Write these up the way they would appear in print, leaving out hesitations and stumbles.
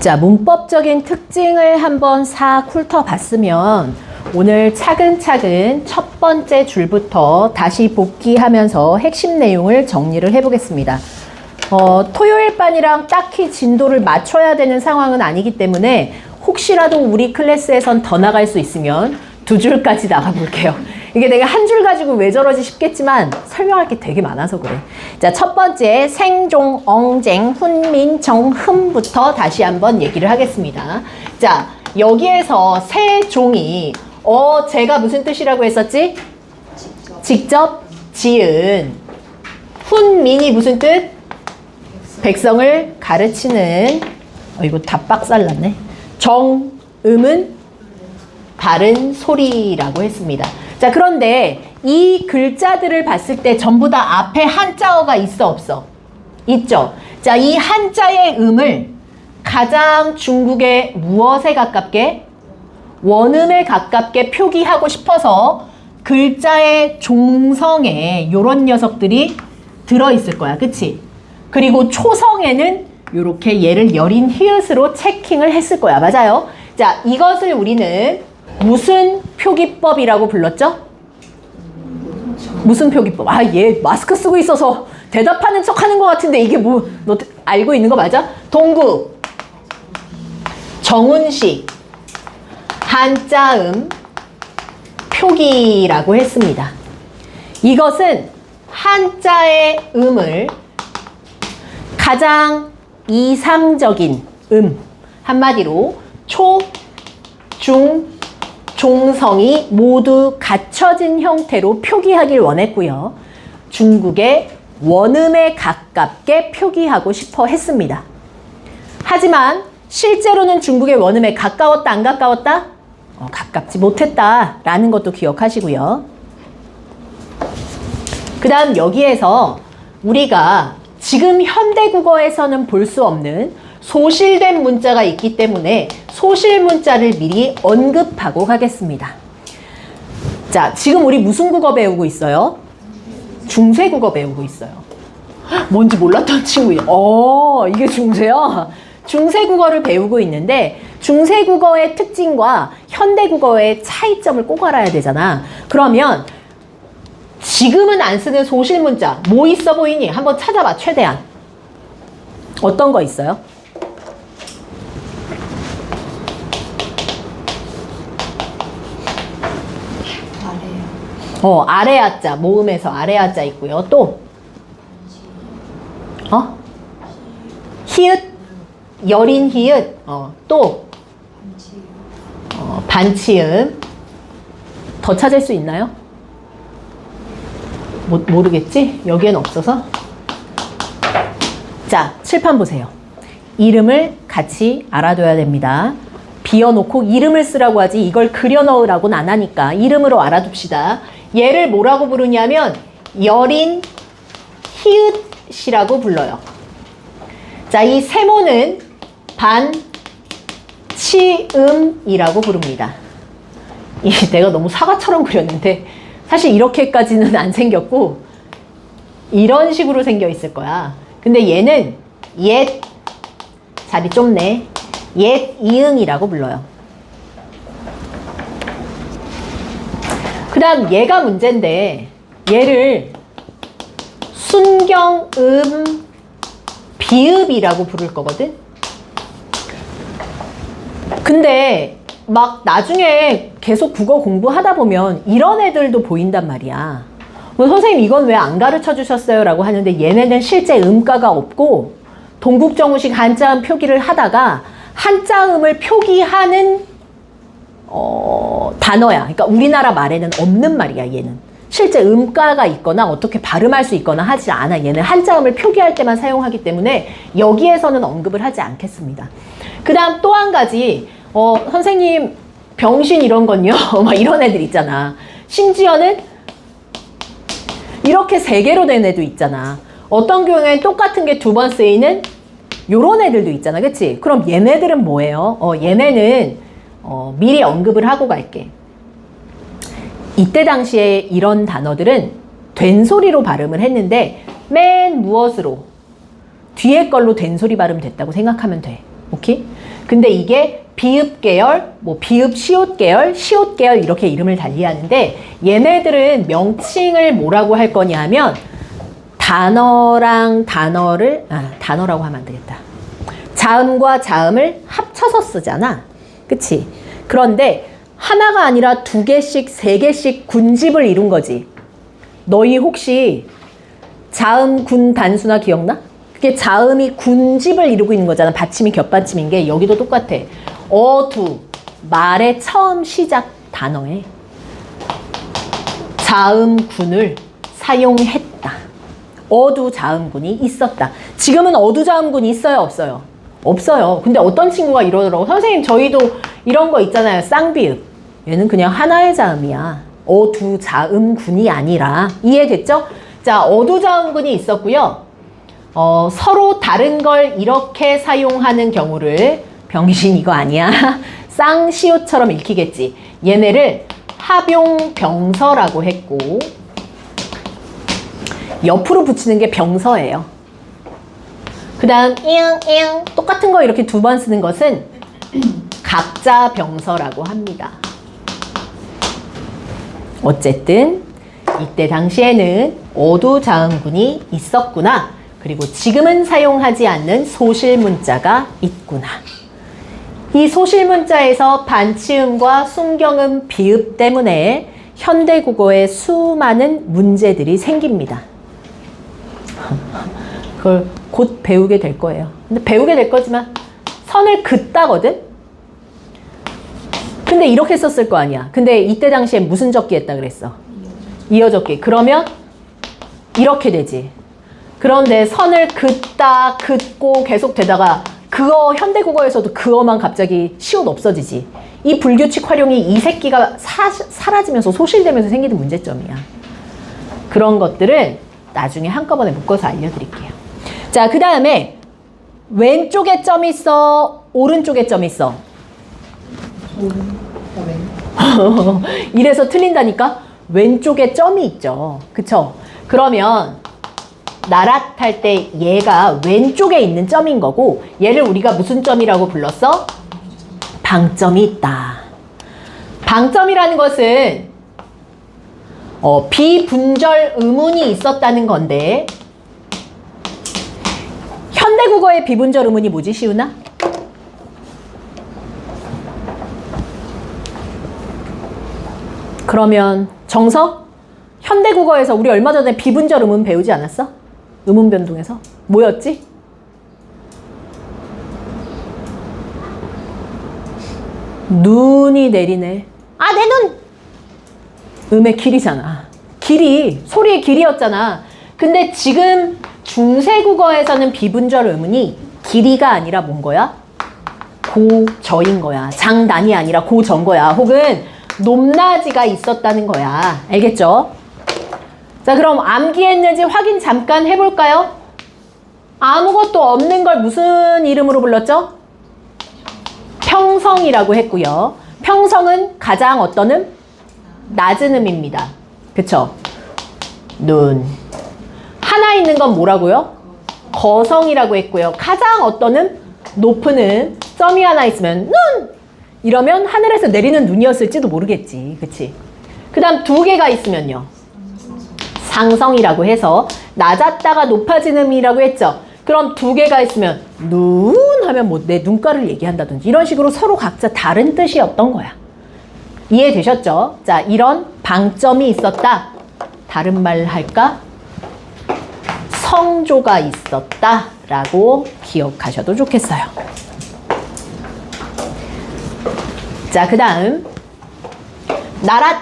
자, 문법적인 특징을 한번 싹 훑어봤으면 오늘 차근차근 첫 번째 줄부터 다시 복기하면서 핵심 내용을 정리를 해보겠습니다. 토요일 반이랑 딱히 진도를 맞춰야 되는 상황은 아니기 때문에 혹시라도 우리 클래스에선 더 나갈 수 있으면 2줄까지 나가볼게요. 이게 내가 한 줄 가지고 왜 저러지 싶겠지만 설명할 게 되게 많아서 그래. 자, 첫 번째 생종, 엉쟁, 훈민, 정흠부터 다시 한번 얘기를 하겠습니다. 자, 여기에서 세종이 제가 무슨 뜻이라고 했었지? 직접 지은. 훈민이 무슨 뜻? 백성을 가르치는. 이거 다 빡살났네. 정음은 바른 소리라고 했습니다. 자, 그런데 이 글자들을 봤을 때 전부 다 앞에 한자어가 있어, 없어? 있죠. 자, 이 한자의 음을 가장 중국의 무엇에 가깝게? 원음에 가깝게 표기하고 싶어서 글자의 종성에 요런 녀석들이 들어있을 거야. 그치? 그리고 초성에는 요렇게 얘를 여린 히읗으로 체킹을 했을 거야. 맞아요? 자, 이것을 우리는 무슨 표기법이라고 불렀죠? 무슨 표기법? 얘 마스크 쓰고 있어서 대답하는 척 하는 것 같은데 이게 뭐, 너 알고 있는 거 맞아? 동구, 정운식, 한자음, 표기라고 했습니다. 이것은 한자의 음을 가장 이상적인 한마디로 초, 중, 종성이 모두 갖춰진 형태로 표기하길 원했고요. 중국의 원음에 가깝게 표기하고 싶어 했습니다. 하지만 실제로는 중국의 원음에 가까웠다, 안 가까웠다? 가깝지 못했다라는 것도 기억하시고요. 그 다음 여기에서 우리가 지금 현대국어에서는 볼 수 없는 소실된 문자가 있기 때문에 소실 문자를 미리 언급하고 가겠습니다. 자, 지금 우리 무슨 국어 배우고 있어요? 중세국어 배우고 있어요. 뭔지 몰랐던 친구예요. 이게 중세야? 중세국어를 배우고 있는데 중세국어의 특징과 현대국어의 차이점을 꼭 알아야 되잖아. 그러면 지금은 안 쓰는 소실 문자 뭐 있어 보이니? 한번 찾아봐. 최대한. 어떤 거 있어요? 아래아자, 모음에서 아래아자 있고요. 또 히읗, 여린 히읗, 또 반치음. 더 찾을 수 있나요? 모르겠지? 여기엔 없어서. 자, 칠판 보세요. 이름을 같이 알아둬야 됩니다. 비워놓고 이름을 쓰라고 하지 이걸 그려 넣으라고는 안 하니까 이름으로 알아둡시다. 얘를 뭐라고 부르냐면 여린 히읗이라고 불러요. 자, 이 세모는 반치음이라고 부릅니다. 내가 너무 사과처럼 그렸는데 사실 이렇게까지는 안 생겼고 이런 식으로 생겨 있을 거야. 근데 얘는 옛, 자리 좁네, 옛 이응이라고 불러요. 그 다음 얘가 문제인데 얘를 순경음 비읍이라고 부를 거거든. 근데 막 나중에 계속 국어 공부하다 보면 이런 애들도 보인단 말이야. 선생님 이건 왜 안 가르쳐 주셨어요? 라고 하는데 얘네는 실제 음가가 없고 동국정우식 한자음 표기를 하다가 한자음을 표기하는 단어야. 그러니까 우리나라 말에는 없는 말이야. 얘는 실제 음가가 있거나 어떻게 발음할 수 있거나 하지 않아. 얘는 한자음을 표기할 때만 사용하기 때문에 여기에서는 언급을 하지 않겠습니다. 그 다음 또 한 가지, 선생님 병신 이런 건요? 막 이런 애들 있잖아. 심지어는 이렇게 3개로 된 애도 있잖아. 어떤 경우에는 똑같은 게 2번 쓰이는 요런 애들도 있잖아. 그치? 그럼 얘네들은 뭐예요? 얘네는 미리 언급을 하고 갈게. 이때 당시에 이런 단어들은 된소리로 발음을 했는데 맨 무엇으로? 뒤에 걸로 된소리 발음 됐다고 생각하면 돼. 오케이? 근데 이게 비읍 계열, 뭐 비읍 시옷 계열, 시옷 계열 이렇게 이름을 달리하는데 얘네들은 명칭을 뭐라고 할 거냐 하면 단어랑 단어를 단어라고 하면 안 되겠다. 자음과 자음을 합쳐서 쓰잖아. 그치? 그런데 하나가 아니라 2개씩, 3개씩 군집을 이룬 거지. 너희 혹시 자음, 군, 단수나 기억나? 그게 자음이 군집을 이루고 있는 거잖아. 받침이 겹받침인 게 여기도 똑같아. 어두, 말의 처음 시작 단어에 자음군을 사용했다. 어두 자음군이 있었다. 지금은 어두 자음군이 있어요, 없어요? 없어요. 근데 어떤 친구가 이러더라고. 선생님, 저희도 이런 거 있잖아요. 쌍비읍. 얘는 그냥 하나의 자음이야. 어두 자음군이 아니라. 이해됐죠? 자, 어두 자음군이 있었고요. 서로 다른 걸 이렇게 사용하는 경우를 병신 이거 아니야. 쌍시옷처럼 읽히겠지. 얘네를 합용병서라고 했고 옆으로 붙이는 게 병서예요. 그 다음 잉잉 똑같은 거 이렇게 2번 쓰는 것은 각자병서라고 합니다. 어쨌든 이때 당시에는 어두 자음군이 있었구나. 그리고 지금은 사용하지 않는 소실문자가 있구나. 이 소실문자에서 반치음과 순경음 비읍 때문에 현대국어에 수많은 문제들이 생깁니다. 그걸 곧 배우게 될 거예요. 근데 배우게 될 거지만 선을 긋다거든? 근데 이렇게 썼을 거 아니야. 근데 이때 당시에 무슨 적기 했다 그랬어? 이어적기. 그러면 이렇게 되지. 그런데 선을 긋다 긋고 계속 되다가 그어 현대국어에서도 그어만 갑자기 시옷 없어지지. 이 불규칙 활용이 이 새끼가 사라지면서 소실되면서 생기는 문제점이야. 그런 것들은 나중에 한꺼번에 묶어서 알려드릴게요. 자, 그 다음에 왼쪽에 점이 있어? 오른쪽에 점이 있어? 이래서 틀린다니까? 왼쪽에 점이 있죠. 그쵸? 그러면 나랏 할 때 얘가 왼쪽에 있는 점인 거고 얘를 우리가 무슨 점이라고 불렀어? 방점이 있다. 방점이라는 것은 비분절 의문이 있었다는 건데 현대국어의 비분절 의문이 뭐지, 시우나? 그러면 정석? 현대국어에서 우리 얼마 전에 비분절 의문 배우지 않았어? 의문 변동에서? 뭐였지? 눈이 내리네. 아, 내 눈! 음의 길이잖아. 길이, 소리의 길이였잖아. 근데 지금 중세국어에서는 비분절 의문이 길이가 아니라 뭔 거야? 고저인 거야. 장단이 아니라 고저인 거야. 혹은 높낮이가 있었다는 거야. 알겠죠? 자, 그럼 암기했는지 확인 잠깐 해볼까요? 아무것도 없는 걸 무슨 이름으로 불렀죠? 평성이라고 했고요. 평성은 가장 어떤 음? 낮은 음입니다. 그쵸? 눈. 하나 있는 건 뭐라고요? 거성이라고 했고요. 가장 어떤 음? 높은 음. 점이 하나 있으면 눈! 이러면 하늘에서 내리는 눈이었을지도 모르겠지. 그치? 그 다음 2개가 있으면요. 상성이라고 해서 낮았다가 높아지는 음이라고 했죠. 그럼 2개가 있으면 눈 하면 뭐 내 눈가를 얘기한다든지 이런 식으로 서로 각자 다른 뜻이었던 거야. 이해되셨죠? 자, 이런 방점이 있었다. 다른 말 할까? 성조가 있었다 라고 기억하셔도 좋겠어요. 자, 그 다음 나랏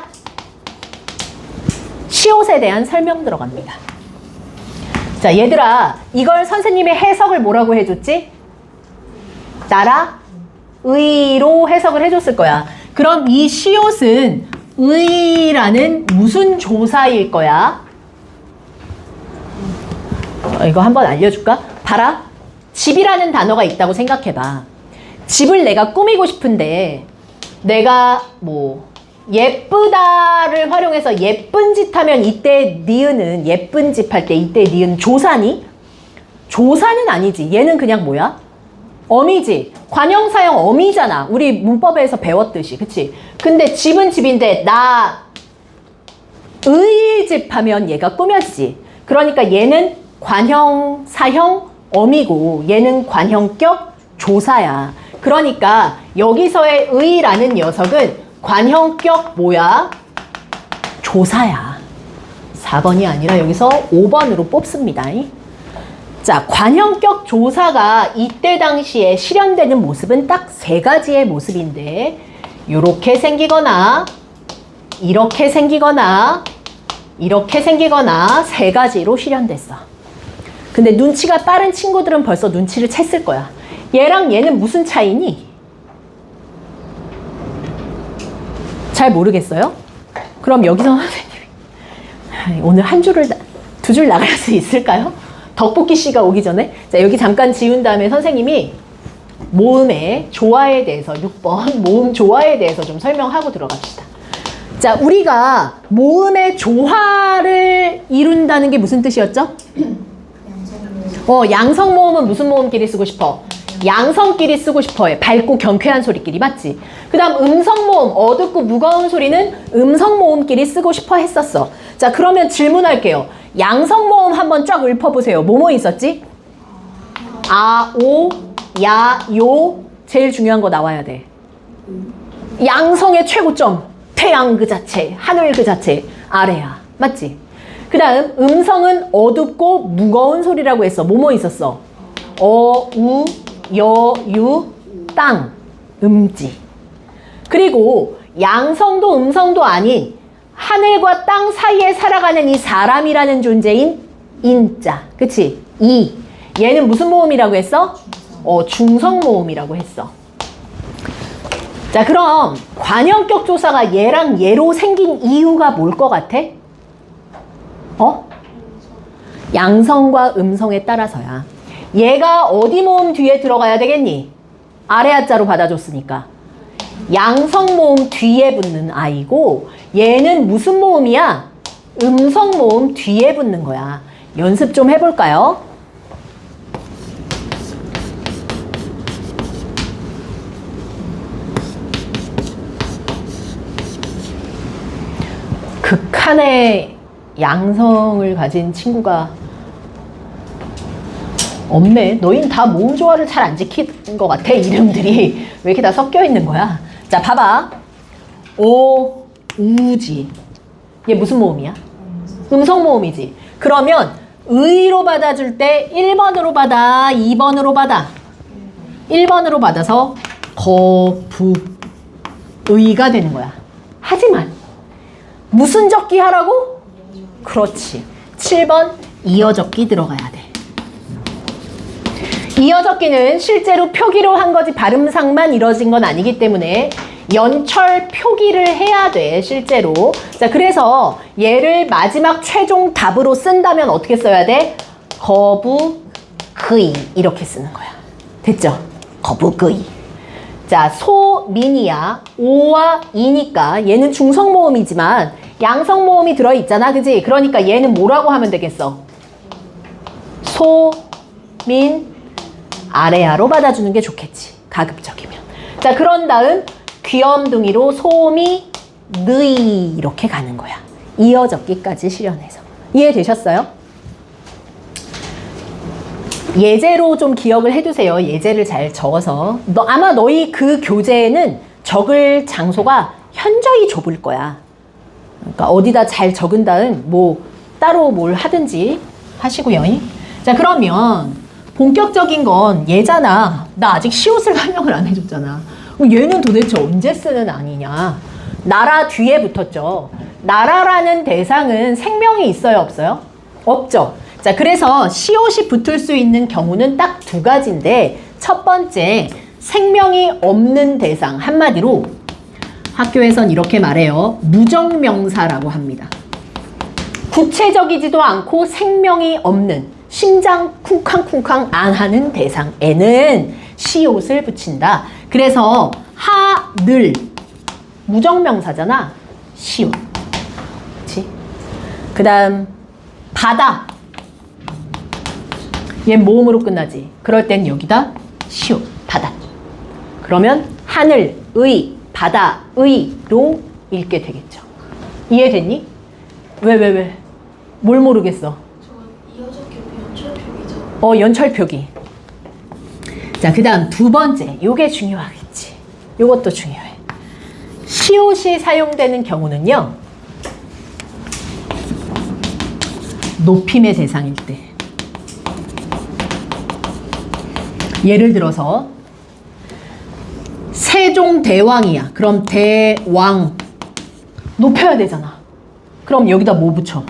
시옷에 대한 설명 들어갑니다. 자, 얘들아, 이걸 선생님이 해석을 뭐라고 해줬지? 나라 의로 해석을 해줬을 거야. 그럼 이 시옷은 의라는 무슨 조사일 거야? 이거 한번 알려줄까? 봐라. 집이라는 단어가 있다고 생각해봐. 집을 내가 꾸미고 싶은데 내가 뭐 예쁘다를 활용해서 예쁜 짓 하면 이때 니은은 예쁜 집 할 때 이때 니은 조사니? 조사는 아니지. 얘는 그냥 뭐야? 어미지. 관형사형 어미잖아. 우리 문법에서 배웠듯이. 그치? 근데 집은 집인데 나 의 집 하면 얘가 꾸며지지. 그러니까 얘는 관형사형 어미고 얘는 관형격 조사야. 그러니까 여기서의 의라는 녀석은 관형격 뭐야? 조사야. 4번이 아니라 여기서 5번으로 뽑습니다. 자, 관형격 조사가 이때 당시에 실현되는 모습은 딱 세 가지의 모습인데 이렇게 생기거나 이렇게 생기거나 이렇게 생기거나 세 가지로 실현됐어. 근데 눈치가 빠른 친구들은 벌써 눈치를 챘을 거야. 얘랑 얘는 무슨 차이니? 잘 모르겠어요? 그럼 여기서 선생님이 오늘 한 줄을 두 줄 나갈 수 있을까요? 덕볶이 씨가 오기 전에 자 여기 잠깐 지운 다음에 선생님이 모음의 조화에 대해서 6번 모음 조화에 대해서 좀 설명하고 들어갑시다. 자 우리가 모음의 조화를 이룬다는 게 무슨 뜻이었죠? 양성 모음은 무슨 모음끼리 쓰고 싶어? 양성끼리 쓰고 싶어해. 밝고 경쾌한 소리끼리 맞지? 그 다음 음성 모음 어둡고 무거운 소리는 음성 모음끼리 쓰고 싶어 했었어. 자 그러면 질문할게요. 양성 모음 한번 쫙 읊어보세요. 뭐뭐 있었지? 아, 오, 야, 요 제일 중요한 거 나와야 돼. 양성의 최고점 태양 그 자체, 하늘 그 자체 아래야. 맞지? 그 다음 음성은 어둡고 무거운 소리라고 했어. 뭐뭐 있었어? 어, 우, 여, 유, 땅, 음지. 그리고 양성도 음성도 아닌 하늘과 땅 사이에 살아가는 이 사람이라는 존재인 인자. 그치? 이. 얘는 무슨 모음이라고 했어? 중성 모음이라고 했어. 자, 그럼 관형격 조사가 얘랑 얘로 생긴 이유가 뭘 것 같아? 양성과 음성에 따라서야. 얘가 어디 모음 뒤에 들어가야 되겠니? 아래 하자로 받아줬으니까. 양성 모음 뒤에 붙는 아이고 얘는 무슨 모음이야? 음성 모음 뒤에 붙는 거야. 연습 좀 해볼까요? 극한의 양성을 가진 친구가 없네. 너희는 다 모음 조화를 잘 안 지키는 것 같아. 이름들이 왜 이렇게 다 섞여 있는 거야? 자, 봐봐. 오, 우지. 얘 무슨 모음이야? 음성 모음이지. 그러면 의로 받아줄 때 1번으로 받아, 2번으로 받아. 1번으로 받아서 거북의가 되는 거야. 하지만 무슨 적기 하라고? 그렇지. 7번 이어적기 들어가야 돼. 이어적기는 실제로 표기로 한 거지 발음상만 이뤄진 건 아니기 때문에 연철 표기를 해야 돼, 실제로. 자, 그래서 얘를 마지막 최종 답으로 쓴다면 어떻게 써야 돼? 거북의 이렇게 쓰는 거야. 됐죠? 거북의. 자, 소민이야. 오와 이니까 얘는 중성 모음이지만 양성 모음이 들어있잖아, 그지? 그러니까 얘는 뭐라고 하면 되겠어? 소민 아래야로 받아주는 게 좋겠지, 가급적이면. 자, 그런 다음 귀염둥이로 소미 의 이렇게 가는 거야. 이어적기까지 실현해서. 이해되셨어요? 예제로 좀 기억을 해두세요. 예제를 잘 적어서. 아마 너희 그 교재에는 적을 장소가 현저히 좁을 거야. 그러니까 어디다 잘 적은 다음 뭐 따로 뭘 하든지 하시고요. 자, 그러면 본격적인 건 얘잖아. 나 아직 시옷을 설명을 안 해줬잖아. 얘는 도대체 언제 쓰는 아니냐? 나라 뒤에 붙었죠. 나라라는 대상은 생명이 있어요, 없어요? 없죠. 자, 그래서 시옷이 붙을 수 있는 경우는 딱 두 가지인데, 첫 번째, 생명이 없는 대상. 한마디로 학교에선 이렇게 말해요. 무정명사라고 합니다. 구체적이지도 않고 생명이 없는, 심장 쿵쾅쿵쾅 안 하는 대상에는 시옷을 붙인다. 그래서 하늘 무정명사잖아. 시옷. 그치? 그 다음 바다. 얘 모음으로 끝나지. 그럴 땐 여기다 시옷. 바다. 그러면 하늘, 의, 바다, 의로 읽게 되겠죠. 이해됐니? 왜? 뭘 모르겠어? 저 이어적기 연철표기죠. 연철표기. 자, 그 다음 두 번째. 요게 중요하겠지. 요것도 중요해. 시옷이 사용되는 경우는요. 높임의 대상일 때. 예를 들어서 세종대왕이야. 그럼 대왕 높여야 되잖아. 그럼 여기다 뭐 붙여?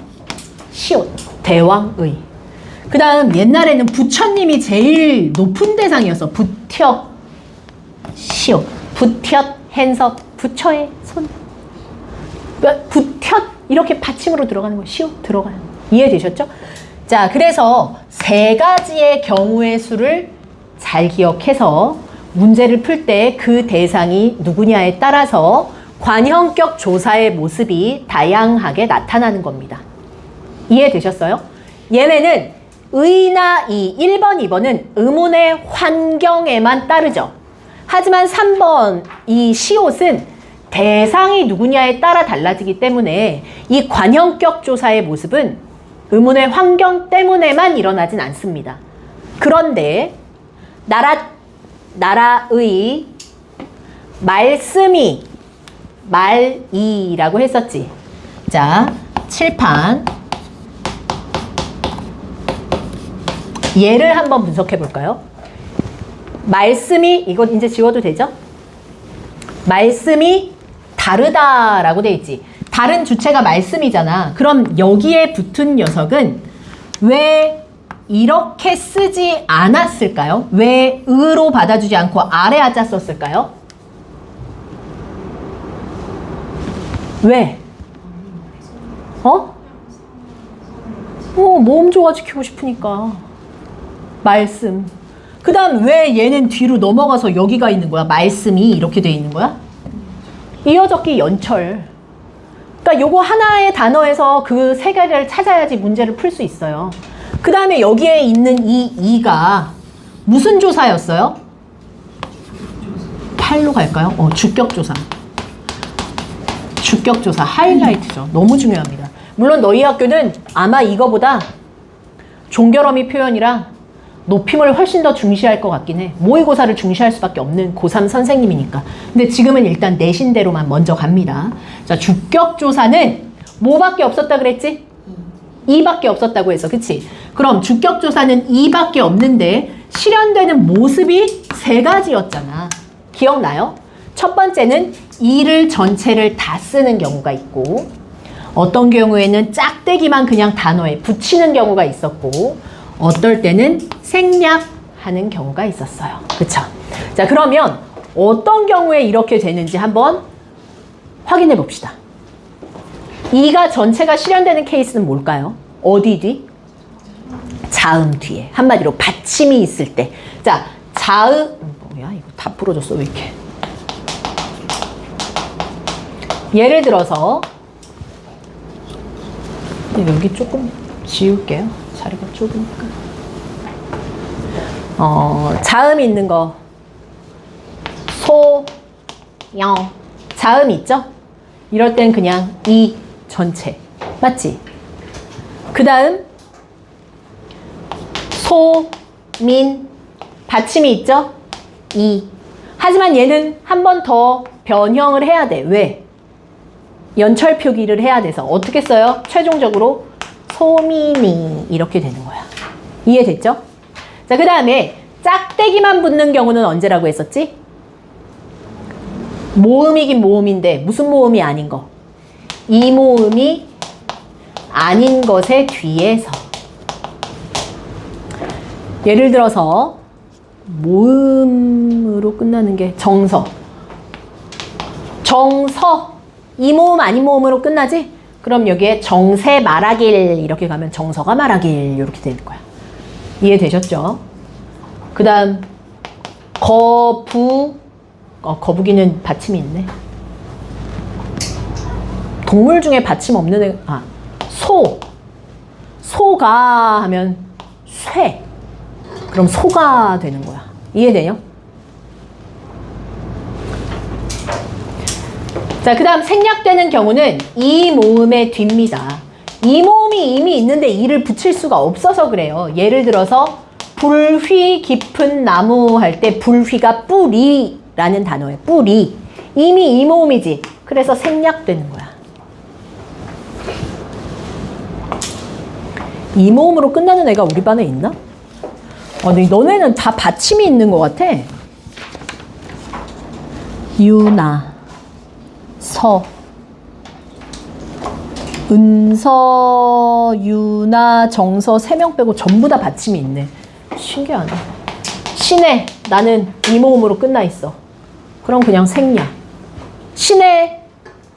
시옷. 대왕의. 그 다음 옛날에는 부처님이 제일 높은 대상이었어. 부처. 시옷. 부텄. 핸섭. 부처의 손. 부텄. 이렇게 받침으로 들어가는 거예요. 시옷 들어가요. 이해되셨죠? 자, 그래서 세 가지의 경우의 수를 잘 기억해서 문제를 풀 때 그 대상이 누구냐에 따라서 관형격 조사의 모습이 다양하게 나타나는 겁니다. 이해되셨어요? 얘네는 의나 1번, 2번은 의문의 환경에만 따르죠. 하지만 3번 이 시옷은 대상이 누구냐에 따라 달라지기 때문에 이 관형격 조사의 모습은 의문의 환경 때문에만 일어나진 않습니다. 그런데 나라의 말씀이 말이라고 했었지. 자, 칠판 예를 한번 분석해 볼까요? 말씀이, 이거 이제 지워도 되죠? 말씀이 다르다라고 돼 있지. 다른 주체가 말씀이잖아. 그럼 여기에 붙은 녀석은 왜 이렇게 쓰지 않았을까요? 왜 의로 받아주지 않고 아래 아자 썼을까요? 왜? 몸 좋아지키고 싶으니까. 말씀. 그 다음 왜 얘는 뒤로 넘어가서 여기가 있는 거야? 말씀이 이렇게 돼 있는 거야? 이어적기 연철. 그러니까 요거 하나의 단어에서 그 세 개를 찾아야지 문제를 풀 수 있어요. 그 다음에 여기에 있는 이 이가 무슨 조사였어요? 8로 갈까요? 주격조사. 주격조사 하이라이트죠. 너무 중요합니다. 물론 너희 학교는 아마 이거보다 종결어미 표현이랑 높임을 훨씬 더 중시할 것 같긴 해. 모의고사를 중시할 수밖에 없는 고3 선생님이니까. 근데 지금은 일단 내신대로만 먼저 갑니다. 자, 주격조사는 뭐밖에 없었다 그랬지? 2밖에 없었다고 해서, 그치? 그럼 주격조사는 2밖에 없는데 실현되는 모습이 3가지였잖아. 기억나요? 첫 번째는 2를 전체를 다 쓰는 경우가 있고, 어떤 경우에는 짝대기만 그냥 단어에 붙이는 경우가 있었고, 어떨 때는 생략하는 경우가 있었어요. 그쵸? 자, 그러면 어떤 경우에 이렇게 되는지 한번 확인해 봅시다. 2가 전체가 실현되는 케이스는 뭘까요? 어디 뒤? 자음 뒤에. 한마디로 받침이 있을 때. 자, 자음, 뭐야? 이거 다 부러졌어. 왜 이렇게? 예를 들어서, 여기 조금 지울게요. 자리가 좁으니까. 자음 있는 거. 소, 영. 자음 있죠? 이럴 땐 그냥 이 전체. 맞지? 그 다음 소, 민. 받침이 있죠? 이. 하지만 얘는 한 번 더 변형을 해야 돼. 왜? 연철 표기를 해야 돼서. 어떻게 써요? 최종적으로 소민이 이렇게 되는 거야. 이해됐죠? 자, 그 다음에 짝대기만 붙는 경우는 언제라고 했었지? 모음이긴 모음인데 무슨 모음이 아닌 거? 이 모음이 아닌 것의 뒤에서. 예를 들어서 모음으로 끝나는 게 정서. 정서. 이 모음 아닌 모음으로 끝나지? 그럼 여기에 정세 말하길 이렇게 가면 정서가 말하길 이렇게 되는 거야. 이해되셨죠? 그 다음 거부. 거북이는 받침이 있네. 동물 중에 받침 없는 소. 소가 하면 쇠. 그럼 소가 되는 거야. 이해돼요? 자, 그 다음 생략되는 경우는 이 모음의 뒤입니다. 이 모음이 이미 있는데 이를 붙일 수가 없어서 그래요. 예를 들어서 불휘 깊은 나무 할 때 불휘가 뿌리라는 단어예요. 뿌리. 이미 이 모음이지. 그래서 생략되는 거야. 이 모음으로 끝나는 애가 우리 반에 있나? 근데 너네는 다 받침이 있는 것 같아. 유나, 서, 은서, 유나, 정서 3명 빼고 전부 다 받침이 있네. 신기하네. 신혜, 나는 이 모음으로 끝나 있어. 그럼 그냥 생략. 신혜,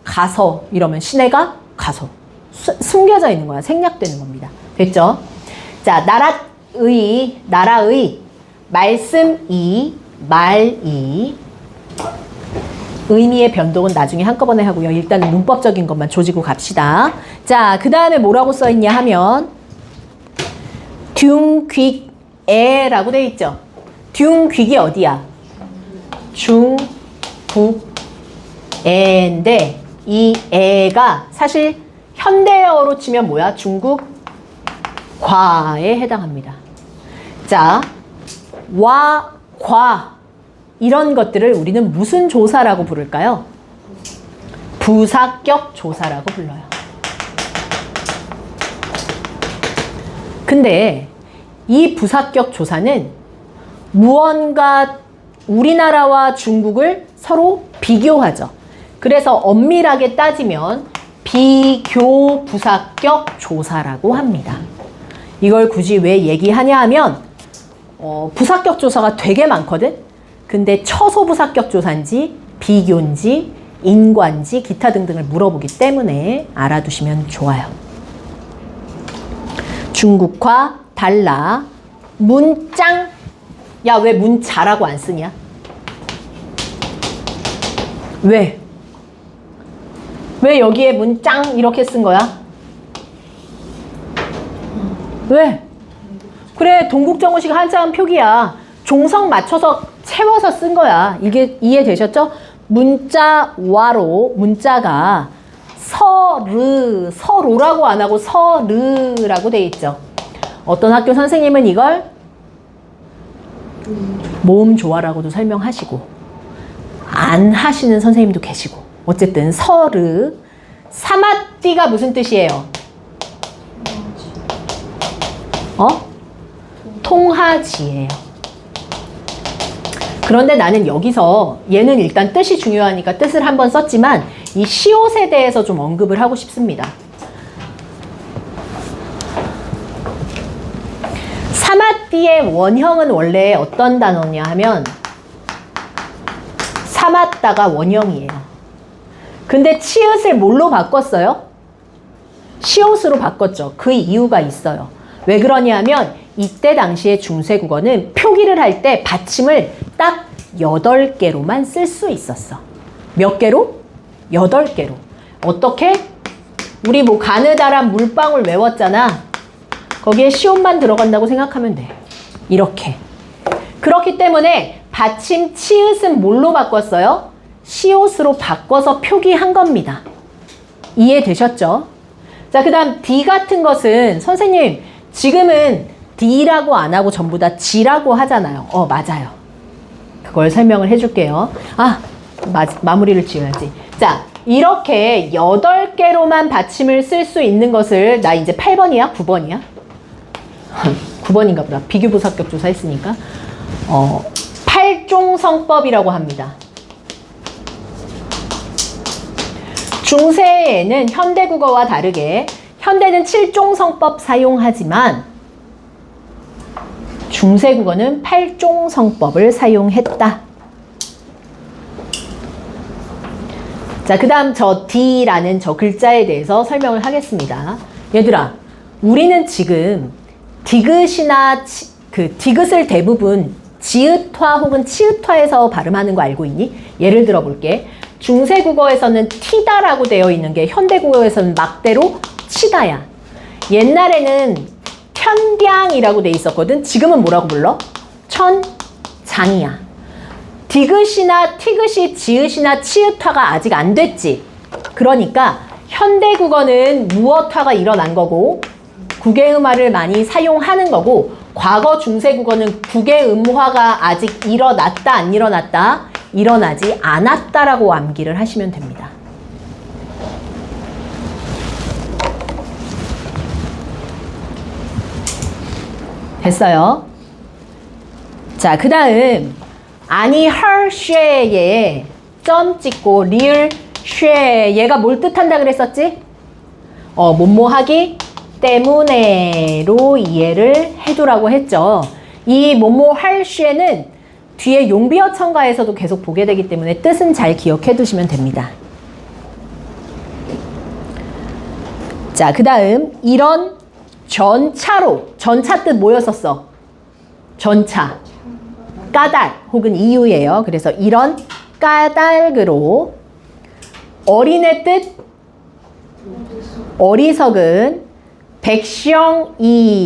가서 이러면 신혜가 가서. 숨겨져 있는 거야. 생략되는 겁니다. 됐죠? 자, 나라의, 말씀이, 말이. 의미의 변동은 나중에 한꺼번에 하고요. 일단은 문법적인 것만 조지고 갑시다. 자, 그 다음에 뭐라고 써있냐 하면 둥귀에라고 돼 있죠. 둥귀이 어디야? 중국에인데 이 에가 사실 현대어로 치면 뭐야? 중국 과에 해당합니다. 자, 와, 과 이런 것들을 우리는 무슨 조사라고 부를까요? 부사격 조사라고 불러요. 근데 이 부사격 조사는 무언가 우리나라와 중국을 서로 비교하죠. 그래서 엄밀하게 따지면 비교 부사격 조사라고 합니다. 이걸 굳이 왜 얘기하냐 하면 부사격 조사가 되게 많거든? 근데 처소부사격 조사인지 비교인지 인과인지 기타 등등을 물어보기 때문에 알아두시면 좋아요. 중국화 달라. 문짱. 야, 왜 문자라고 안 쓰냐? 왜? 왜 여기에 문짱 이렇게 쓴 거야? 왜? 그래, 동국정우식 한자음 표기야. 종성 맞춰서 채워서 쓴 거야. 이게 이해되셨죠? 문자와로, 문자가 서로라고 안 하고 서르라고 돼 있죠. 어떤 학교 선생님은 이걸 모음 조화라고도 설명하시고 안 하시는 선생님도 계시고 어쨌든 서르. 사마띠가 무슨 뜻이에요? 통하지예요. 그런데 나는 여기서 얘는 일단 뜻이 중요하니까 뜻을 한번 썼지만 이 시옷에 대해서 좀 언급을 하고 싶습니다. 사마띠의 원형은 원래 어떤 단어냐 하면 사마따가 원형이에요. 근데 치읓을 뭘로 바꿨어요? 시옷으로 바꿨죠. 그 이유가 있어요. 왜 그러냐 하면 이때 당시에 중세국어는 표기를 할 때 받침을 딱 8개로만 쓸 수 있었어. 몇 개로? 8개로. 어떻게? 우리 뭐 가느다란 물방울 외웠잖아. 거기에 시옷만 들어간다고 생각하면 돼. 이렇게. 그렇기 때문에 받침 치읓은 뭘로 바꿨어요? 시옷으로 바꿔서 표기한 겁니다. 이해되셨죠? 자, 그 다음 D 같은 것은 선생님 지금은 D라고 안 하고 전부 다 G라고 하잖아요. 맞아요. 그걸 설명을 해줄게요. 마무리를 지어야지. 자, 이렇게 8개로만 받침을 쓸 수 있는 것을 나 이제 8번이야? 9번이야? 9번인가 보다. 비교부사격 조사 했으니까. 8종성법이라고 합니다. 중세에는 현대국어와 다르게 현대는 7종성법 사용하지만 중세국어는 8종성법을 사용했다. 자, 그 다음 저 D라는 저 글자에 대해서 설명을 하겠습니다. 얘들아, 우리는 지금 디귿이나 디귿을 대부분 지읒화 혹은 치읒화에서 발음하는 거 알고 있니? 예를 들어 볼게. 중세국어에서는 티다라고 되어 있는 게 현대국어에서는 막대로 치다야. 옛날에는 편량이라고 돼 있었거든. 지금은 뭐라고 불러? 천장이야. 디귿이나 티귿이 지읒이나 치읓화가 아직 안 됐지. 그러니까 현대국어는 무엇화가 일어난 거고 국외음화를 많이 사용하는 거고 과거 중세국어는 국외음화가 아직 일어났다 안 일어났다? 일어나지 않았다라고 암기를 하시면 됩니다. 됐어요? 자, 그 다음 아니 헐 쉐에 점 찍고 리을 쉐 얘가 뭘 뜻한다 그랬었지? 뭐뭐하기 때문에로 이해를 해두라고 했죠. 이 뭐뭐 할 쉐는 뒤에 용비어 첨가에서도 계속 보게 되기 때문에 뜻은 잘 기억해 두시면 됩니다. 자, 그 다음 이런 전차로 전차 뜻 뭐였었어? 전차 까닭 혹은 이유예요. 그래서 이런 까닭으로 어린애 뜻 어리석은 백성이의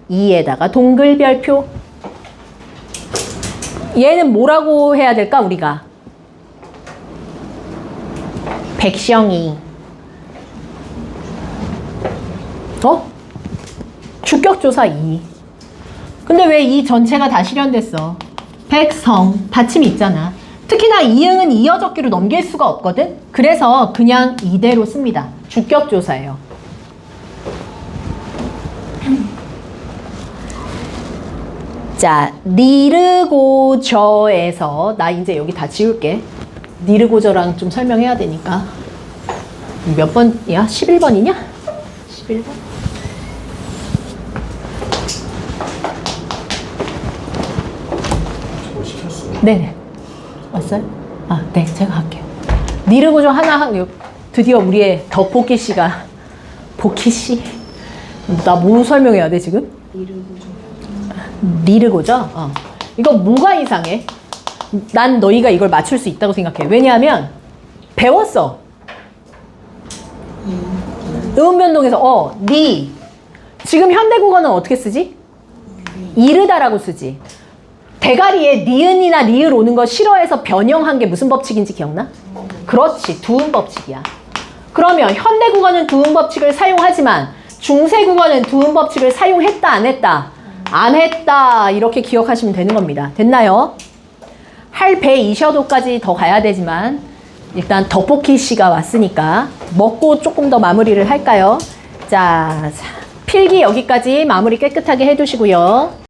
이에다가 동글별표 얘는 뭐라고 해야 될까 우리가? 백성이 주격조사 이. 근데 왜 이 전체가 다 실현됐어? 백성 받침이 있잖아. 특히나 이응은 이어적기로 넘길 수가 없거든. 그래서 그냥 이대로 씁니다. 주격조사예요. 자, 니르고저에서 나 이제 여기 다 지울게. 니르고저랑 좀 설명해야 되니까. 몇 번이야? 11번이냐? 11번? 네네. 왔어요? 아, 네, 제가 할게요. 니르고저 하나, 드디어 우리의 덕복희 씨가, 복희 씨? 나 뭐 설명해야 돼, 지금? 니르고저? 이거 뭐가 이상해? 난 너희가 이걸 맞출 수 있다고 생각해. 왜냐하면, 배웠어. 음변동에서, 니. 지금 현대국어는 어떻게 쓰지? 이르다라고 쓰지. 대가리에 니은이나 리을 오는 거 싫어해서 변형한 게 무슨 법칙인지 기억나? 그렇지, 두음 법칙이야. 그러면 현대국어는 두음 법칙을 사용하지만 중세국어는 두음 법칙을 사용했다 안 했다? 안 했다 이렇게 기억하시면 되는 겁니다. 됐나요? 할 배 이셔도까지 더 가야 되지만 일단 덕복희 씨가 왔으니까 먹고 조금 더 마무리를 할까요? 자, 필기 여기까지 마무리 깨끗하게 해두시고요.